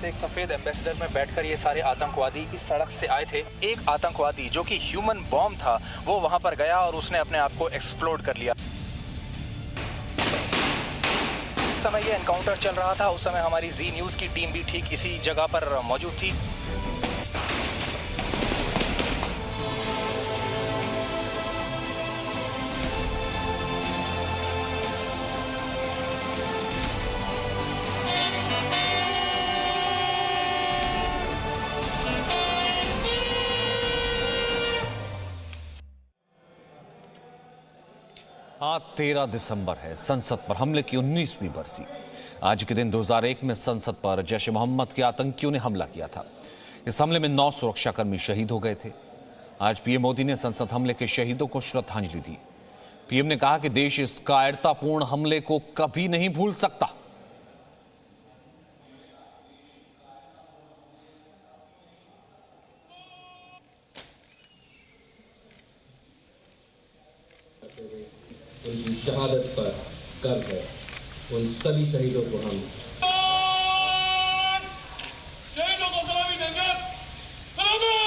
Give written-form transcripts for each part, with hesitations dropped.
से एक सफेद एम्बेसडर में बैठकर ये सारे आतंकवादी इस सड़क से आए थे। एक आतंकवादी जो कि ह्यूमन बॉम्ब था वो वहां पर गया और उसने अपने आप को एक्सप्लोड कर लिया। उस समय ये एनकाउंटर चल रहा था, उस समय हमारी जी न्यूज की टीम भी ठीक इसी जगह पर मौजूद थी। आज 13 दिसंबर है। संसद पर हमले की 19वीं बरसी। आज के दिन 2001 में संसद पर जैश ए मोहम्मद के आतंकियों ने हमला किया था। इस हमले में 9 सुरक्षाकर्मी शहीद हो गए थे। आज पीएम मोदी ने संसद हमले के शहीदों को श्रद्धांजलि दी। पीएम ने कहा कि देश इस कायरतापूर्ण हमले को कभी नहीं भूल सकता। उनकी शहादत पर गर्व है। उन सभी शहीदों को हम शहीदों को सलामी देंगे। सलामी।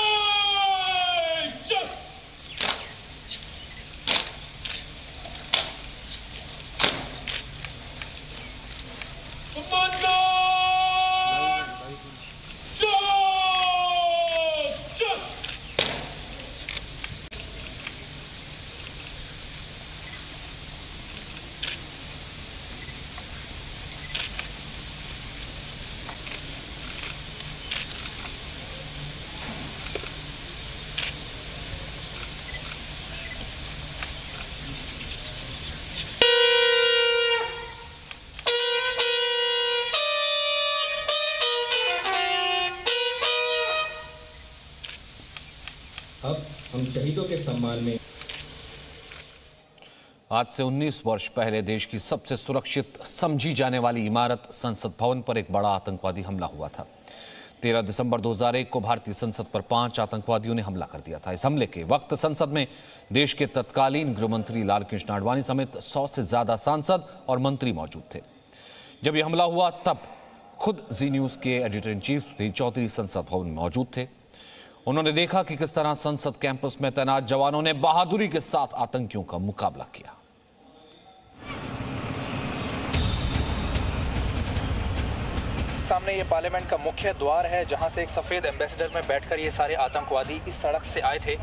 अब हम शहीदों के सम्मान में आज से 19 वर्ष पहले देश की सबसे सुरक्षित समझी जाने वाली इमारत संसद भवन पर एक बड़ा आतंकवादी हमला हुआ था। 13 दिसंबर 2001 को भारतीय संसद पर 5 आतंकवादियों ने हमला कर दिया था। इस हमले के वक्त संसद में देश के तत्कालीन गृहमंत्री लालकृष्ण आडवाणी समेत 100 से ज्यादा सांसद और मंत्री मौजूद थे। जब यह हमला हुआ तब खुद जी न्यूज के editor in chief Sudhir Chaudhary संसद भवन में मौजूद थे। उन्होंने देखा कि किस तरह संसद कैंपस में तैनात जवानों ने बहादुरी के साथ आतंकियों का मुकाबला किया। सामने ये पार्लियामेंट का मुख्य द्वार है जहां से एक सफेद एम्बेसडर में बैठकर ये सारे आतंकवादी इस सड़क से आए थे।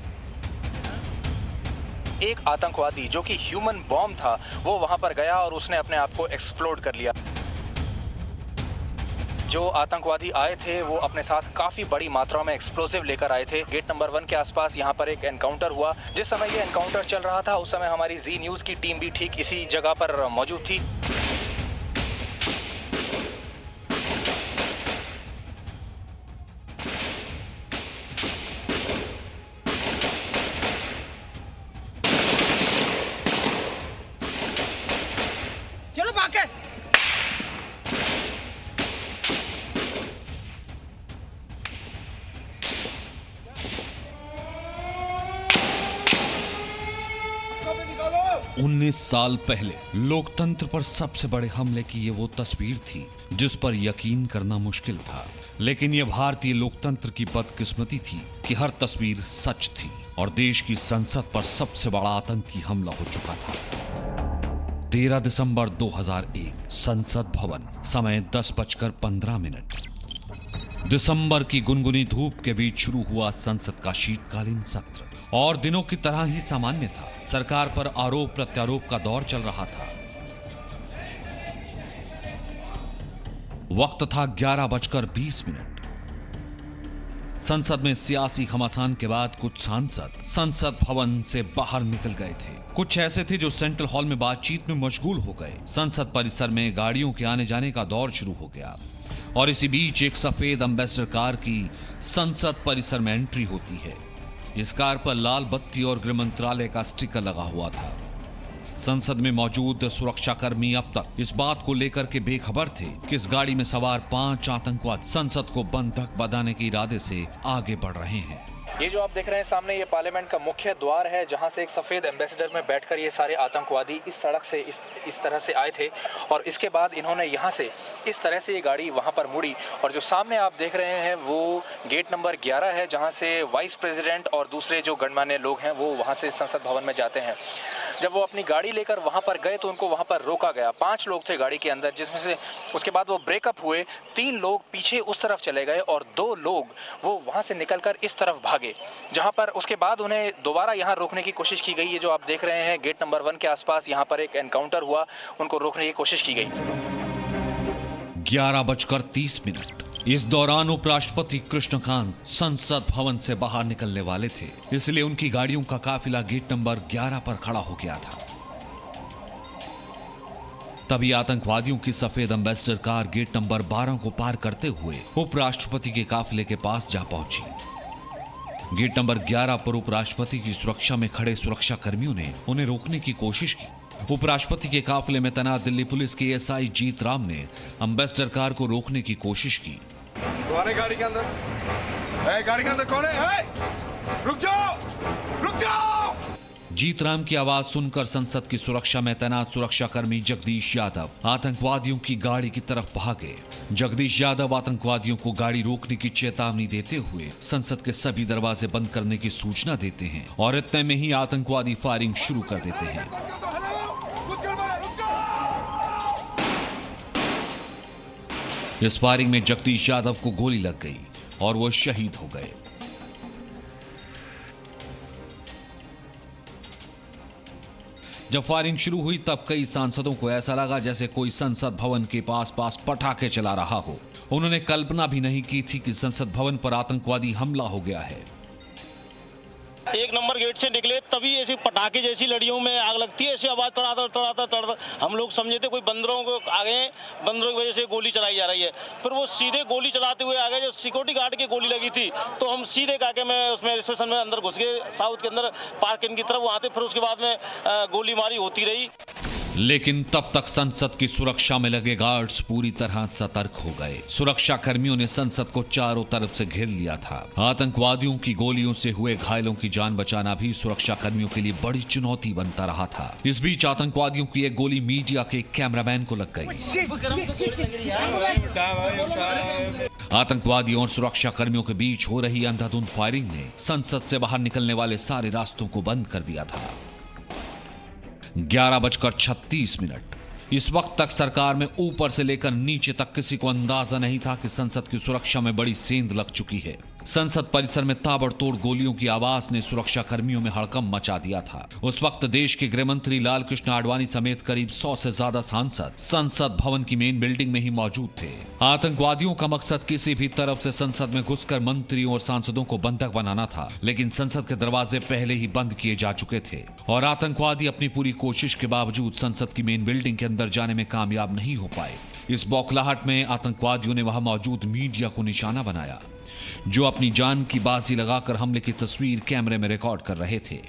एक आतंकवादी जो कि ह्यूमन बॉम्ब था वो वहां पर गया और उसने अपने आप को एक्सप्लोड कर लिया। जो आतंकवादी आए थे वो अपने साथ काफी बड़ी मात्रा में एक्सप्लोसिव लेकर आए थे। गेट नंबर 1 के आसपास यहाँ पर एक एनकाउंटर हुआ। जिस समय ये एनकाउंटर चल रहा था उस समय हमारी जी न्यूज की टीम भी ठीक इसी जगह पर मौजूद थी। चलो भागे। 19 साल पहले लोकतंत्र पर सबसे बड़े हमले की ये वो तस्वीर थी जिस पर यकीन करना मुश्किल था। लेकिन ये भारतीय लोकतंत्र की बदकिस्मती थी कि हर तस्वीर सच थी और देश की संसद पर सबसे बड़ा आतंकी हमला हो चुका था। 13 दिसंबर 2001 संसद भवन, समय 10:15। दिसंबर की गुनगुनी धूप के बीच शुरू हुआ संसद का शीतकालीन सत्र और दिनों की तरह ही सामान्य था। सरकार पर आरोप प्रत्यारोप का दौर चल रहा था। वक्त था 11:20। संसद में सियासी घमासान के बाद कुछ सांसद संसद भवन से बाहर निकल गए थे। कुछ ऐसे थे जो सेंट्रल हॉल में बातचीत में मशगूल हो गए। संसद परिसर में गाड़ियों के आने जाने का दौर शुरू हो गया और इसी बीच एक सफेद एम्बेसडर कार की संसद परिसर में एंट्री होती है। इस कार पर लाल बत्ती और गृह मंत्रालय का स्टिकर लगा हुआ था। संसद में मौजूद सुरक्षाकर्मी अब तक इस बात को लेकर के बेखबर थे कि इस गाड़ी में सवार 5 आतंकवादी संसद को बंधक बनाने के इरादे से आगे बढ़ रहे हैं। ये जो आप देख रहे हैं सामने, ये पार्लियामेंट का मुख्य द्वार है, जहां से एक सफ़ेद एम्बेसडर में बैठकर ये सारे आतंकवादी इस सड़क से इस तरह से आए थे और इसके बाद इन्होंने यहाँ से इस तरह से ये गाड़ी वहाँ पर मुड़ी। और जो सामने आप देख रहे हैं वो गेट नंबर 11 है, जहाँ से वाइस प्रेसिडेंट और दूसरे जो गणमान्य लोग हैं वो वहाँ से संसद भवन में जाते हैं। जब वो अपनी गाड़ी लेकर वहाँ पर गए तो उनको वहाँ पर रोका गया। 5 लोग थे गाड़ी के अंदर, जिसमें से उसके बाद वो ब्रेकअप हुए। 3 लोग पीछे उस तरफ चले गए और 2 लोग वो वहाँ से निकलकर इस तरफ भागे, जहाँ पर उसके बाद उन्हें दोबारा यहाँ रोकने की कोशिश की गई। ये जो आप देख रहे हैं गेट नंबर 1 के आसपास यहाँ पर एक एनकाउंटर हुआ, उनको रोकने की कोशिश की गई। 11:30। इस दौरान उपराष्ट्रपति कृष्णकांत संसद भवन से बाहर निकलने वाले थे, इसलिए उनकी गाड़ियों का काफिला गेट नंबर 11 पर खड़ा हो गया था। तभी आतंकवादियों की सफेद एम्बेसडर कार गेट नंबर 12 को पार करते हुए उपराष्ट्रपति के काफिले के पास जा पहुंची। गेट नंबर 11 पर उपराष्ट्रपति की सुरक्षा में खड़े सुरक्षा कर्मियों ने उन्हें रोकने की कोशिश की। उपराष्ट्रपति के काफिले में तैनात दिल्ली पुलिस के एसआई जीत राम ने एम्बेसडर कार को रोकने की कोशिश की। गाड़ी के अंदर, गाड़ी के अंदर कौन है? रुक जाओ, रुक जाओ। जीत राम की आवाज सुनकर संसद की सुरक्षा में तैनात सुरक्षाकर्मी जगदीश यादव आतंकवादियों की गाड़ी की तरफ भागे। जगदीश यादव आतंकवादियों को गाड़ी रोकने की चेतावनी देते हुए संसद के सभी दरवाजे बंद करने की सूचना देते हैं और इतने में ही आतंकवादी फायरिंग शुरू कर देते हैं। इस फायरिंग में जगदीश यादव को गोली लग गई और वो शहीद हो गए। जब फायरिंग शुरू हुई तब कई सांसदों को ऐसा लगा जैसे कोई संसद भवन के पास पटाखे चला रहा हो। उन्होंने कल्पना भी नहीं की थी कि संसद भवन पर आतंकवादी हमला हो गया है। 1 नंबर गेट से निकले तभी ऐसे पटाखे जैसी लड़ियों में आग लगती है, ऐसी आवाज तड़ातड़। हम लोग समझे थे कोई बंदरों को आगे, बंदरों की वजह से गोली चलाई जा रही है। फिर वो सीधे गोली चलाते हुए आ गए। जब सिक्योरिटी गार्ड की गोली लगी थी तो हम सीधे जाके मैं उसमें स्टेशन में अंदर घुस गए, साउथ के अंदर पार्किंग की तरफ वहां थे। फिर उसके बाद में गोलीबारी होती रही। लेकिन तब तक संसद की सुरक्षा में लगे गार्ड्स पूरी तरह सतर्क हो गए। सुरक्षा कर्मियों ने संसद को चारों तरफ से घेर लिया था। आतंकवादियों की गोलियों से हुए घायलों की जान बचाना भी सुरक्षा कर्मियों के लिए बड़ी चुनौती बनता रहा था। इस बीच आतंकवादियों की एक गोली मीडिया के कैमरामैन को लग गई। आतंकवादियों और सुरक्षा कर्मियों के बीच हो रही अंधाधुंध फायरिंग ने संसद से बाहर निकलने वाले सारे रास्तों को बंद कर दिया था। 11:36। इस वक्त तक सरकार में ऊपर से लेकर नीचे तक किसी को अंदाजा नहीं था कि संसद की सुरक्षा में बड़ी सेंध लग चुकी है। संसद परिसर में ताबड़तोड़ गोलियों की आवाज ने सुरक्षा कर्मियों में हड़कंप मचा दिया था। उस वक्त देश के गृह मंत्री लाल कृष्ण आडवाणी समेत करीब 100 से ज्यादा सांसद संसद भवन की मेन बिल्डिंग में ही मौजूद थे। आतंकवादियों का मकसद किसी भी तरफ से संसद में घुसकर मंत्रियों और सांसदों को बंधक बनाना था, लेकिन संसद के दरवाजे पहले ही बंद किए जा चुके थे और आतंकवादी अपनी पूरी कोशिश के बावजूद संसद की मेन बिल्डिंग के अंदर जाने में कामयाब नहीं हो पाए। इस बौखलाहट में आतंकवादियों ने वहां मौजूद मीडिया को निशाना बनाया, जो अपनी जान की बाजी लगाकर हमले की तस्वीर कैमरे में रिकॉर्ड कर रहे थे।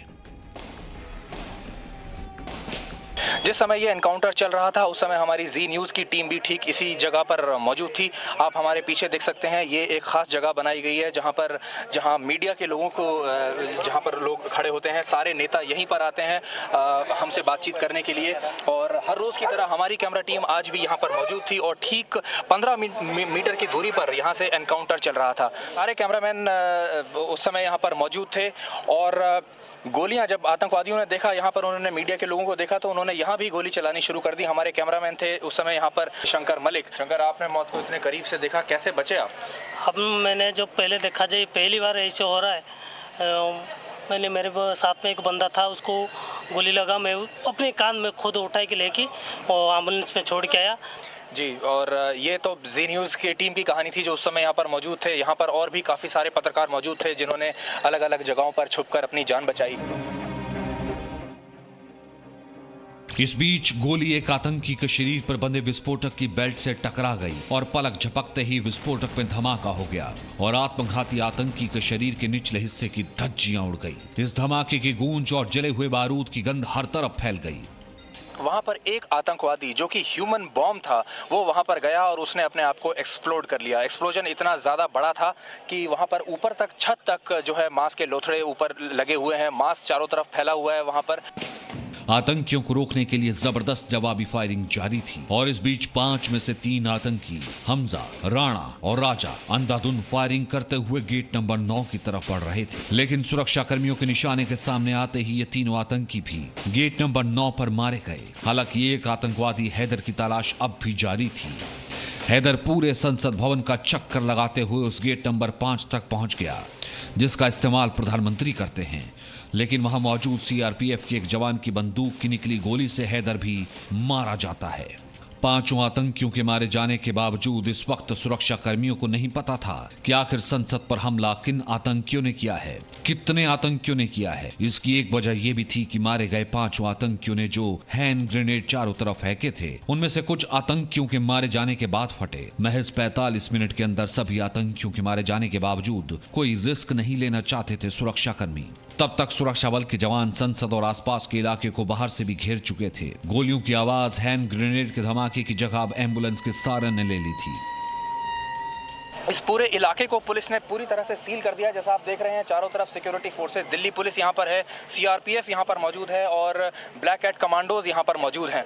जिस समय ये एनकाउंटर चल रहा था उस समय हमारी जी न्यूज़ की टीम भी ठीक इसी जगह पर मौजूद थी। आप हमारे पीछे देख सकते हैं, ये एक खास जगह बनाई गई है जहां मीडिया के लोगों को, जहां पर लोग खड़े होते हैं। सारे नेता यहीं पर आते हैं हमसे बातचीत करने के लिए और हर रोज़ की तरह हमारी कैमरा टीम आज भी यहाँ पर मौजूद थी और ठीक 15 मीटर की दूरी पर यहाँ से एनकाउंटर चल रहा था। सारे कैमरामैन उस समय यहाँ पर मौजूद थे और गोलियां जब आतंकवादियों ने देखा, यहाँ पर उन्होंने मीडिया के लोगों को देखा तो उन्होंने यहाँ भी गोली चलानी शुरू कर दी। हमारे कैमरामैन थे उस समय यहाँ पर शंकर मलिक। शंकर, आपने मौत को इतने करीब से देखा, कैसे बचे आप? अब मैंने जो पहले देखा जाए, पहली बार ऐसे हो रहा है। मैंने मेरे साथ में एक बंदा था, उसको गोली लगा, मैं अपने कान में खुद उठा के लेके और एम्बुलेंस में छोड़ के आया। जी, और ये तो जी न्यूज़ की टीम की कहानी थी जो उस समय यहाँ पर मौजूद थे। यहाँ पर और भी काफ़ी सारे पत्रकार मौजूद थे जिन्होंने अलग अलग जगहों पर छुपकर अपनी जान बचाई। इस बीच गोली एक आतंकी के शरीर पर बंधे विस्फोटक की बेल्ट से टकरा गई और पलक झपकते ही विस्फोटक में धमाका हो गया और आत्मघाती आतंकी के शरीर के निचले हिस्से की धज्जियां उड़ गई। इस धमाके की गूंज और जले हुए बारूद की गंध हर तरफ फैल गई। वहां पर एक आतंकवादी जो कि ह्यूमन बॉम्ब था वो वहां पर गया और उसने अपने आप को एक्सप्लोड कर लिया। एक्सप्लोजन इतना ज़्यादा बड़ा था कि वहां पर ऊपर तक छत तक जो है मांस के लोथड़े ऊपर लगे हुए हैं, मांस चारों तरफ फैला हुआ है वहां पर। आतंकियों को रोकने के लिए जबरदस्त जवाबी फायरिंग जारी थी और इस बीच 5 में से 3 आतंकी हमजा, राणा और राजा अंधाधुंध फायरिंग करते हुए गेट नंबर 9 की तरफ बढ़ रहे थे। लेकिन सुरक्षा कर्मियों के निशाने के सामने आते ही ये तीनों आतंकी भी गेट नंबर 9 पर मारे गए। हालांकि एक आतंकवादी हैदर की तलाश अब भी जारी थी। हैदर पूरे संसद भवन का चक्कर लगाते हुए उस गेट नंबर 5 तक पहुंच गया जिसका इस्तेमाल प्रधानमंत्री करते हैं, लेकिन वहां मौजूद सीआरपीएफ के एक जवान की बंदूक की निकली गोली से हैदर भी मारा जाता है। 5 आतंकियों के मारे जाने के बावजूद इस वक्त सुरक्षा कर्मियों को नहीं पता था कि आखिर संसद पर हमला किन आतंकियों ने किया है, कितने आतंकियों ने किया है। इसकी एक वजह यह भी थी कि मारे गए 5 आतंकियों ने जो हैंड ग्रेनेड चारों तरफ फेंके थे उनमें से कुछ आतंकियों के मारे जाने के बाद फटे। महज 45 मिनट के अंदर सभी आतंकियों के मारे जाने के बावजूद कोई रिस्क नहीं लेना चाहते थे सुरक्षाकर्मी। तब तक सुरक्षा बल के जवान संसद और आसपास के इलाके को बाहर से भी घेर चुके थे। गोलियों की आवाज, हैंड ग्रेनेड के धमाके की जगह अब एम्बुलेंस के सायरन ने ले ली थी। इस पूरे इलाके को पुलिस ने पूरी तरह से सील कर दिया। जैसा आप देख रहे हैं चारों तरफ सिक्योरिटी फोर्सेस, दिल्ली पुलिस यहाँ पर है, सीआरपीएफ यहाँ पर मौजूद है और ब्लैक कैट कमांडोज यहाँ पर मौजूद हैं।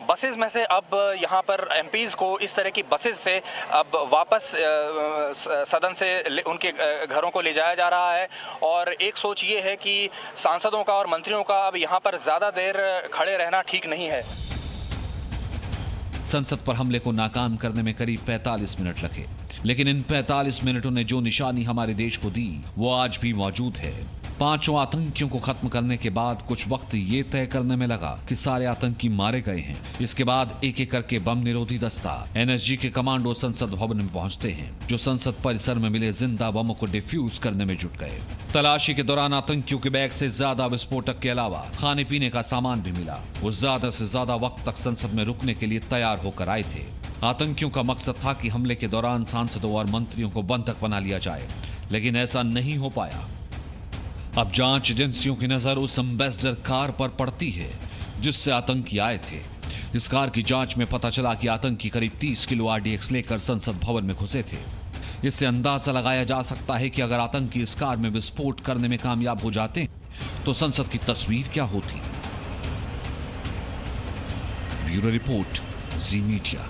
बसेस में से अब यहाँ पर एमपीज को इस तरह की बसेस से अब वापस सदन से उनके घरों को ले जाया जा रहा है और एक सोच ये है कि सांसदों का और मंत्रियों का अब यहाँ पर ज़्यादा देर खड़े रहना ठीक नहीं है। संसद पर हमले को नाकाम करने में करीब 45 मिनट लगे, लेकिन इन 45 मिनटों ने जो निशानी हमारे देश को दी वो आज भी मौजूद है। 5 आतंकियों को खत्म करने के बाद कुछ वक्त ये तय करने में लगा कि सारे आतंकी मारे गए हैं। इसके बाद एक एक करके बम निरोधी दस्ता, एनएसजी के कमांडो संसद भवन में पहुंचते हैं जो संसद परिसर में मिले जिंदा बमों को डिफ्यूज करने में जुट गए। तलाशी के दौरान आतंकियों के बैग से ज्यादा विस्फोटक के अलावा खाने पीने का सामान भी मिला। वो ज्यादा से ज्यादा वक्त तक संसद में रुकने के लिए तैयार होकर आए थे। आतंकियों का मकसद था कि हमले के दौरान सांसदों और मंत्रियों को बंधक बना लिया जाए, लेकिन ऐसा नहीं हो पाया। अब जांच एजेंसियों की नजर उस एम्बेसडर कार पर पड़ती है जिससे आतंकी आए थे। इस कार की जांच में पता चला कि आतंकी करीब 30 किलो आरडीएक्स लेकर संसद भवन में घुसे थे। इससे अंदाजा लगाया जा सकता है कि अगर आतंकी इस कार में विस्फोट करने में कामयाब हो जाते तो संसद की तस्वीर क्या होती। ब्यूरो रिपोर्ट, जी मीडिया।